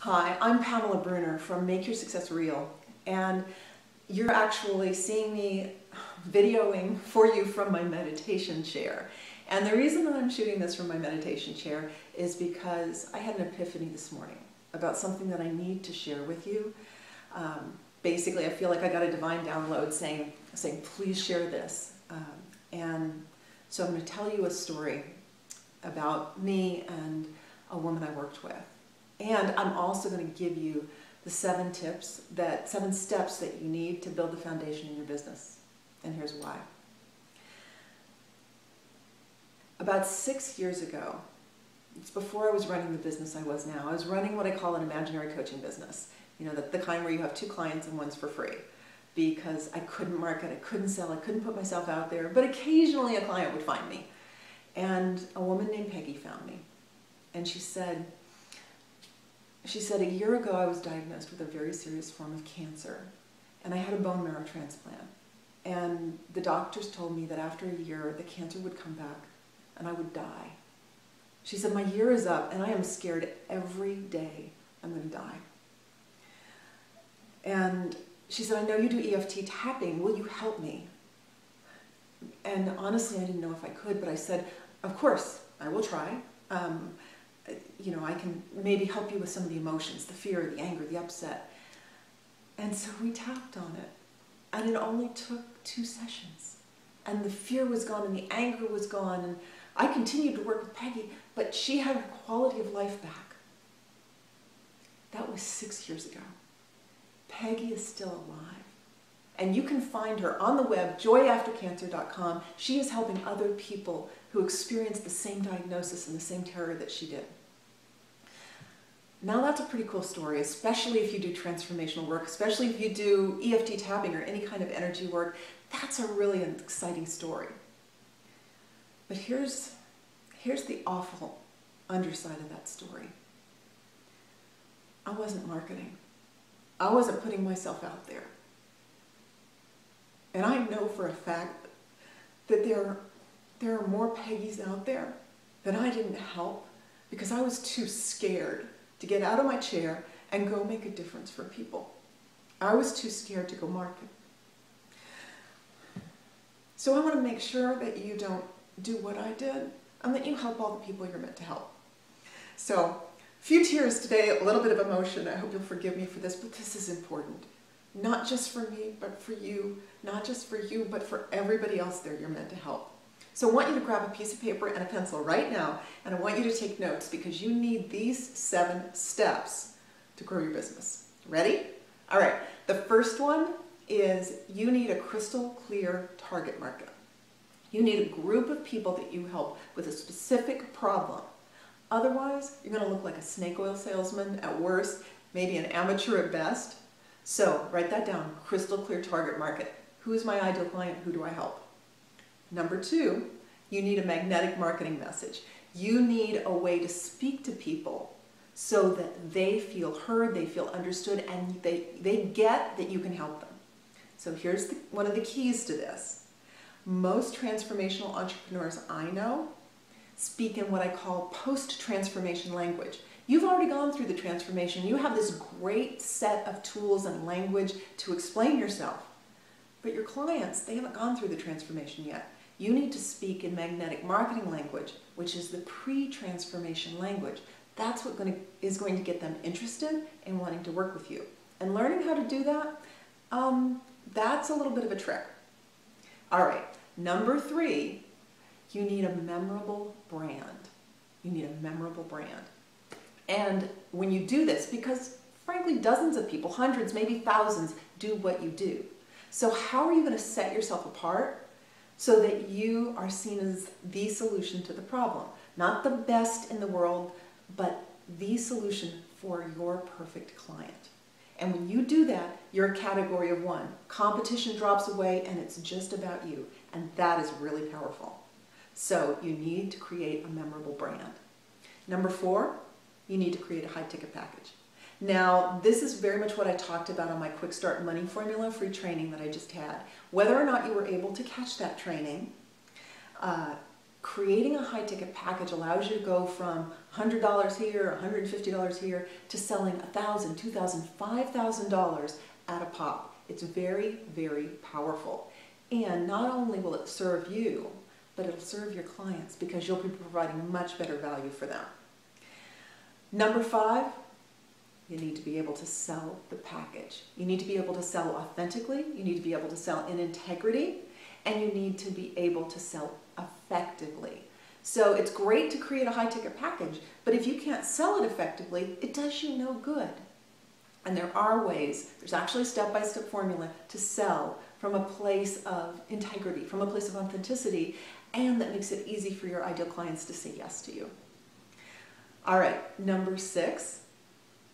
Hi, I'm Pamela Bruner from Make Your Success Real, and you're actually seeing me videoing for you from my meditation chair. And the reason that I'm shooting this from my meditation chair is because I had an epiphany this morning about something that I need to share with you. Basically, I feel like I got a divine download saying please share this. And so I'm going to tell you a story about me and a woman I worked with. And I'm also going to give you the 7 steps that you need to build the foundation in your business. And here's why. About 6 years ago, it's before I was running the business I was now, I was running what I call an imaginary coaching business. You know, the kind where you have 2 clients and one's for free. Because I couldn't market, I couldn't sell, I couldn't put myself out there, but occasionally a client would find me. And a woman named Peggy found me. And she said, a year ago I was diagnosed with a very serious form of cancer, and I had a bone marrow transplant. And the doctors told me that after a year the cancer would come back and I would die. She said, my year is up and I am scared every day I'm going to die. And she said, I know you do EFT tapping, will you help me? And honestly, I didn't know if I could, but I said, of course, I will try. You know, I can maybe help you with some of the emotions, the fear, the anger, the upset. And so we tapped on it. And it only took 2 sessions. And the fear was gone and the anger was gone. And I continued to work with Peggy, but she had her quality of life back. That was 6 years ago. Peggy is still alive. And you can find her on the web, joyaftercancer.com. She is helping other people who experienced the same diagnosis and the same terror that she did. Now that's a pretty cool story, especially if you do transformational work, especially if you do EFT tapping or any kind of energy work. That's a really exciting story. But here's the awful underside of that story. I wasn't marketing. I wasn't putting myself out there. And I know for a fact that there are more Peggys out there that I didn't help because I was too scared to get out of my chair and go make a difference for people. I was too scared to go market. So I want to make sure that you don't do what I did and that you help all the people you're meant to help. So, a few tears today, a little bit of emotion. I hope you'll forgive me for this, but this is important. Not just for me, but for you. Not just for you, but for everybody else there you're meant to help. So I want you to grab a piece of paper and a pencil right now, and I want you to take notes because you need these 7 steps to grow your business. Ready? All right. The first one is you need a crystal clear target market. You need a group of people that you help with a specific problem. Otherwise, you're going to look like a snake oil salesman at worst, maybe an amateur at best. So write that down, crystal clear target market. Who's my ideal client? Who do I help? Number 2, you need a magnetic marketing message. You need a way to speak to people so that they feel heard, they feel understood, and they get that you can help them. So here's one of the keys to this. Most transformational entrepreneurs I know speak in what I call post-transformation language. You've already gone through the transformation. You have this great set of tools and language to explain yourself. But your clients, they haven't gone through the transformation yet. You need to speak in magnetic marketing language, which is the pre-transformation language. That's what is going to get them interested in wanting to work with you. And learning how to do that, that's a little bit of a trick. All right, number 3, you need a memorable brand. You need a memorable brand. And when you do this, because frankly dozens of people, hundreds, maybe thousands, do what you do. So how are you going to set yourself apart so that you are seen as the solution to the problem? Not the best in the world, but the solution for your perfect client. And when you do that, you're a category of 1. Competition drops away and it's just about you. And that is really powerful. So you need to create a memorable brand. Number 4, you need to create a high-ticket package. Now, this is very much what I talked about on my Quick Start Money Formula free training that I just had. Whether or not you were able to catch that training, Creating a high-ticket package allows you to go from $100 here, $150 here, to selling $1,000, $2,000, $5,000 at a pop. It's very, very powerful. And not only will it serve you, but it'll serve your clients because you'll be providing much better value for them. Number 5, you need to be able to sell the package. You need to be able to sell authentically, you need to be able to sell in integrity, and you need to be able to sell effectively. So it's great to create a high-ticket package, but if you can't sell it effectively, it does you no good. And there are ways, there's actually a step-by-step formula to sell from a place of integrity, from a place of authenticity, and that makes it easy for your ideal clients to say yes to you. All right, number 6,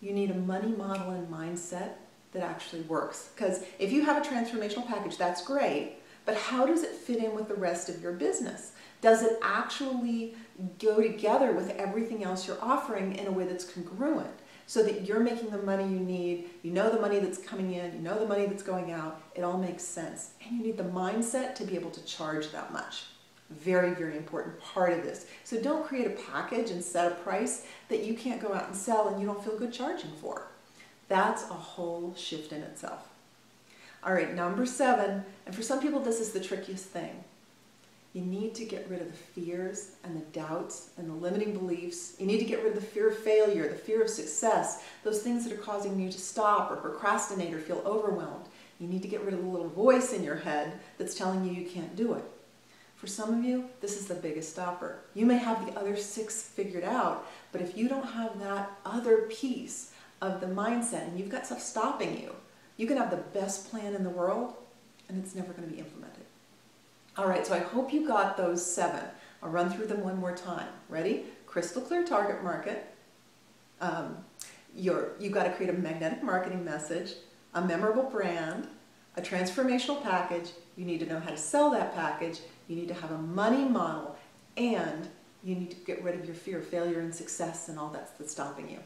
you need a money model and mindset that actually works. Because if you have a transformational package, that's great, but how does it fit in with the rest of your business? Does it actually go together with everything else you're offering in a way that's congruent so that you're making the money you need, you know the money that's coming in, you know the money that's going out, it all makes sense. And you need the mindset to be able to charge that much. Very, very important part of this. So don't create a package and set a price that you can't go out and sell and you don't feel good charging for. That's a whole shift in itself. All right, number 7, and for some people this is the trickiest thing. You need to get rid of the fears and the doubts and the limiting beliefs. You need to get rid of the fear of failure, the fear of success, those things that are causing you to stop or procrastinate or feel overwhelmed. You need to get rid of the little voice in your head that's telling you you can't do it. For some of you, this is the biggest stopper. You may have the other 6 figured out, but if you don't have that other piece of the mindset and you've got stuff stopping you, you can have the best plan in the world and it's never going to be implemented. All right, so I hope you got those 7. I'll run through them one more time. Ready? Crystal clear target market. You've got to create a magnetic marketing message, a memorable brand, a transformational package. You need to know how to sell that package. You need to have a money model, and you need to get rid of your fear of failure and success and all that's stopping you.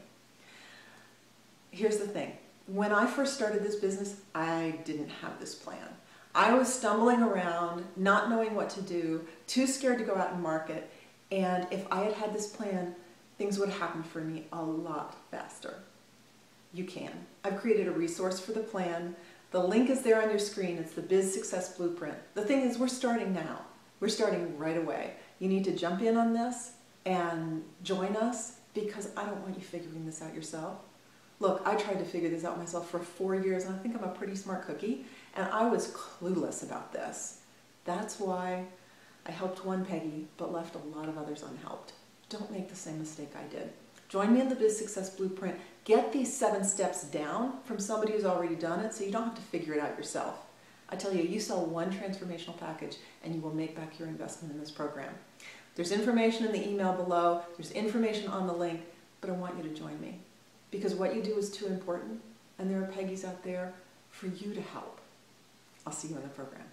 Here's the thing. When I first started this business, I didn't have this plan. I was stumbling around, not knowing what to do, too scared to go out and market, and if I had had this plan, things would have happened for me a lot faster. You can. I've created a resource for the plan. The link is there on your screen. It's the Biz Success Blueprint. The thing is, we're starting now. We're starting right away. You need to jump in on this and join us because I don't want you figuring this out yourself. Look, I tried to figure this out myself for 4 years, and I think I'm a pretty smart cookie, and I was clueless about this. That's why I helped one Peggy, but left a lot of others unhelped. Don't make the same mistake I did. Join me in the Biz Success Blueprint. Get these 7 steps down from somebody who's already done it so you don't have to figure it out yourself. I tell you, you sell one transformational package and you will make back your investment in this program. There's information in the email below, there's information on the link, but I want you to join me. Because what you do is too important, and there are Peggy's out there for you to help. I'll see you in the program.